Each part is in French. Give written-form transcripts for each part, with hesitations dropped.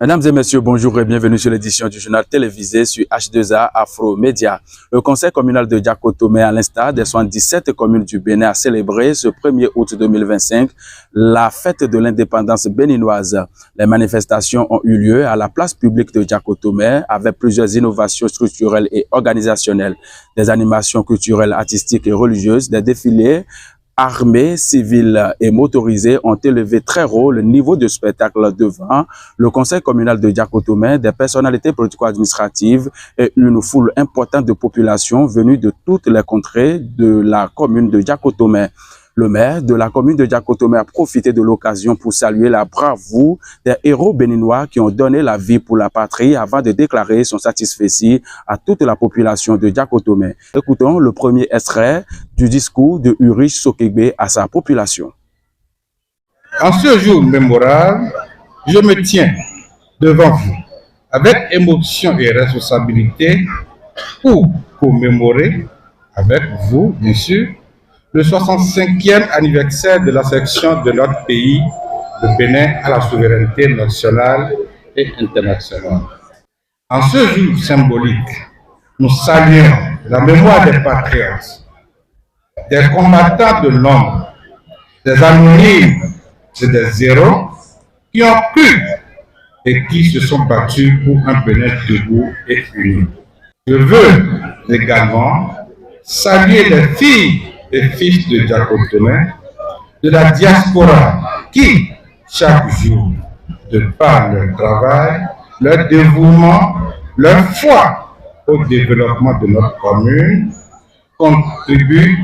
Mesdames et messieurs, bonjour et bienvenue sur l'édition du journal télévisé sur H2A Afro Média. Le conseil communal de Diakotomé, à l'instar des 77 communes du Bénin, a célébré ce 1er août 2025 la fête de l'indépendance béninoise. Les manifestations ont eu lieu à la place publique de Diakotomé avec plusieurs innovations structurelles et organisationnelles, des animations culturelles, artistiques et religieuses, des défilés armées, civiles et motorisées ont élevé très haut le niveau de spectacle devant le conseil communal de Diakotomé, des personnalités politico-administratives et une foule importante de populations venues de toutes les contrées de la commune de Diakotomé. Le maire de la commune de Diakotomé a profité de l'occasion pour saluer la bravoure des héros béninois qui ont donné la vie pour la patrie avant de déclarer son satisfait à toute la population de Diakotomé. Écoutons le premier extrait du discours de Ulrich Sokegbe à sa population. En ce jour mémorable, je me tiens devant vous avec émotion et responsabilité pour commémorer avec vous, bien sûr, le 65e anniversaire de la section de notre pays, le Bénin, à la souveraineté nationale et internationale. En ce jour symbolique, nous saluons la mémoire des patriotes, des combattants de l'ombre, des anonymes et des héros qui ont cru et qui se sont battus pour un Bénin debout et uni. Je veux également saluer les filles et fils de Diakotomé, de la diaspora qui, chaque jour, de par leur travail, leur dévouement, leur foi au développement de notre commune, contribuent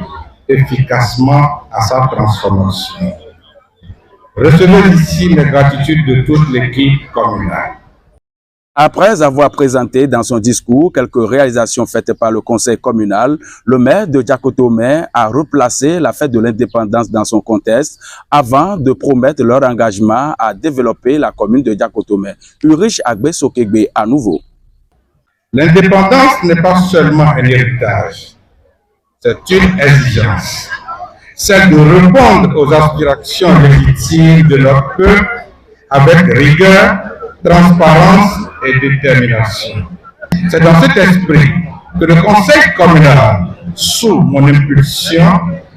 efficacement à sa transformation. Recevez ici mes gratitudes de toute l'équipe communale. Après avoir présenté dans son discours quelques réalisations faites par le conseil communal, le maire de Diakotomé a replacé la fête de l'indépendance dans son contexte avant de promettre leur engagement à développer la commune de Diakotomé. Ulrich Sokegbe à nouveau. L'indépendance n'est pas seulement un héritage, c'est une exigence. Celle de répondre aux aspirations légitimes de notre peuple avec rigueur, transparence et détermination. C'est dans cet esprit que le conseil communal, sous mon impulsion,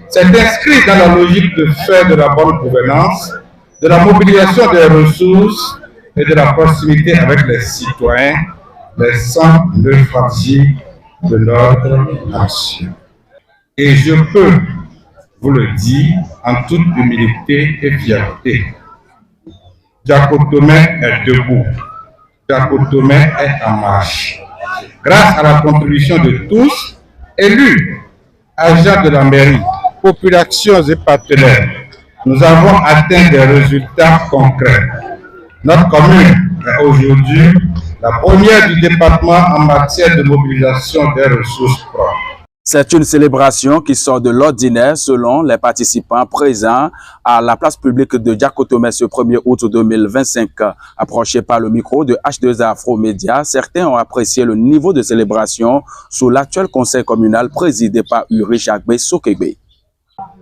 s'est inscrit dans la logique de faire de la bonne gouvernance, de la mobilisation des ressources et de la proximité avec les citoyens, les centres névralgiques de notre nation. Et je peux vous le dire en toute humilité et fierté. Diakotomé est debout. Diakotomé est en marche. Grâce à la contribution de tous, élus, agents de la mairie, populations et partenaires, nous avons atteint des résultats concrets. Notre commune est aujourd'hui la première du département en matière de mobilisation des ressources propres. C'est une célébration qui sort de l'ordinaire selon les participants présents à la place publique de Diakotomé ce 1er août 2025. Approchés par le micro de H2A Afro Média, certains ont apprécié le niveau de célébration sous l'actuel conseil communal présidé par Ulrich Sokegbe.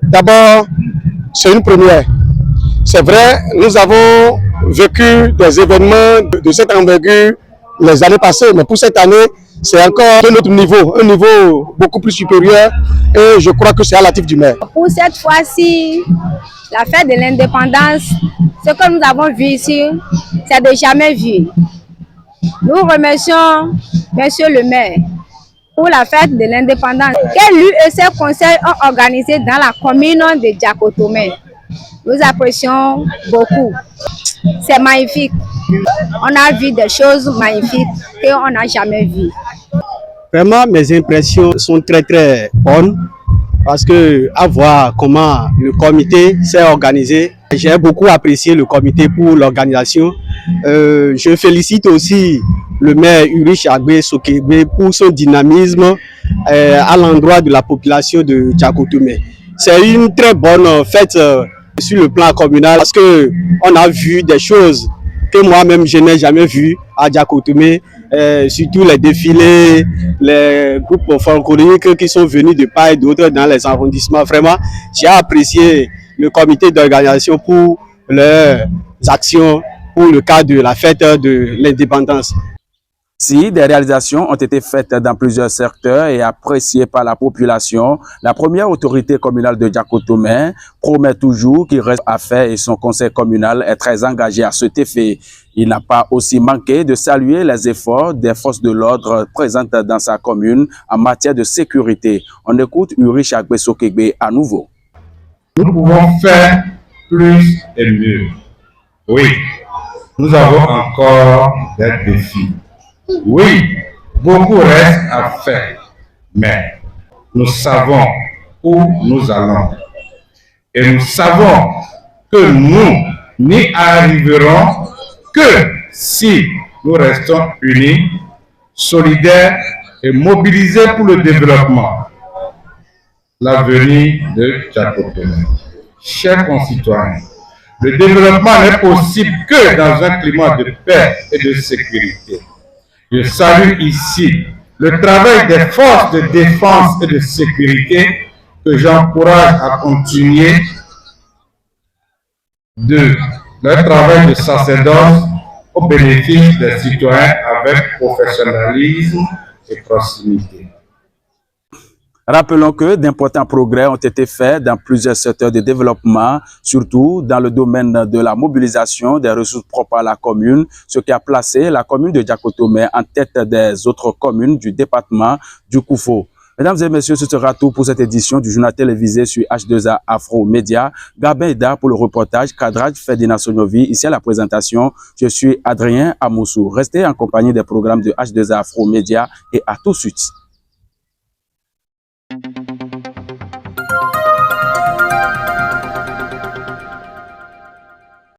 D'abord, c'est une première. C'est vrai, nous avons vécu des événements de cette envergure les années passées, mais pour cette année, c'est encore un autre niveau, un niveau beaucoup plus supérieur et je crois que c'est à l'actif du maire. Pour cette fois-ci, la fête de l'indépendance, ce que nous avons vu ici, c'est de jamais vu. Nous remercions Monsieur le maire pour la fête de l'indépendance que lui et ses conseils ont organisé dans la commune de Diakotomé. Nous apprécions beaucoup. C'est magnifique. On a vu des choses magnifiques qu'on n'a jamais vues. Vraiment, mes impressions sont très bonnes parce que à voir comment le comité s'est organisé, j'ai beaucoup apprécié le comité pour l'organisation. Je félicite aussi le maire Ulrich Sokegbe pour son dynamisme à l'endroit de la population de Diakotomé. C'est une très bonne fête sur le plan communal parce que on a vu des choses que moi-même je n'ai jamais vues à Diakotomé, surtout les défilés, les groupes folkloriques qui sont venus de part et d'autre dans les arrondissements. Vraiment, j'ai apprécié le comité d'organisation pour leurs actions pour le cas de la fête de l'indépendance. Si des réalisations ont été faites dans plusieurs secteurs et appréciées par la population, la première autorité communale de Diakotomey promet toujours qu'il reste à faire et son conseil communal est très engagé à cet effet. Il n'a pas aussi manqué de saluer les efforts des forces de l'ordre présentes dans sa commune en matière de sécurité. On écoute Uri Chakbe-Sokegbe à nouveau. Nous pouvons faire plus et mieux. Oui, nous avons encore des défis. Oui, beaucoup reste à faire, mais nous savons où nous allons. Et nous savons que nous n'y arriverons que si nous restons unis, solidaires et mobilisés pour le développement. L'avenir de Diakotomey. Chers concitoyens, le développement n'est possible que dans un climat de paix et de sécurité. Je salue ici le travail des forces de défense et de sécurité que j'encourage à continuer de leur travail de sacerdoce au bénéfice des citoyens avec professionnalisme et proximité. Rappelons que d'importants progrès ont été faits dans plusieurs secteurs de développement, surtout dans le domaine de la mobilisation des ressources propres à la commune, ce qui a placé la commune de Diakotomey en tête des autres communes du département du Koufo. Mesdames et messieurs, ce sera tout pour cette édition du journal télévisé sur H2A Afro Média. Gabin Ida pour le reportage, cadrage Ferdinand Sonyovi. Ici à la présentation, je suis Adrien Amoussou. Restez en compagnie des programmes de H2A Afro Média et à tout de suite.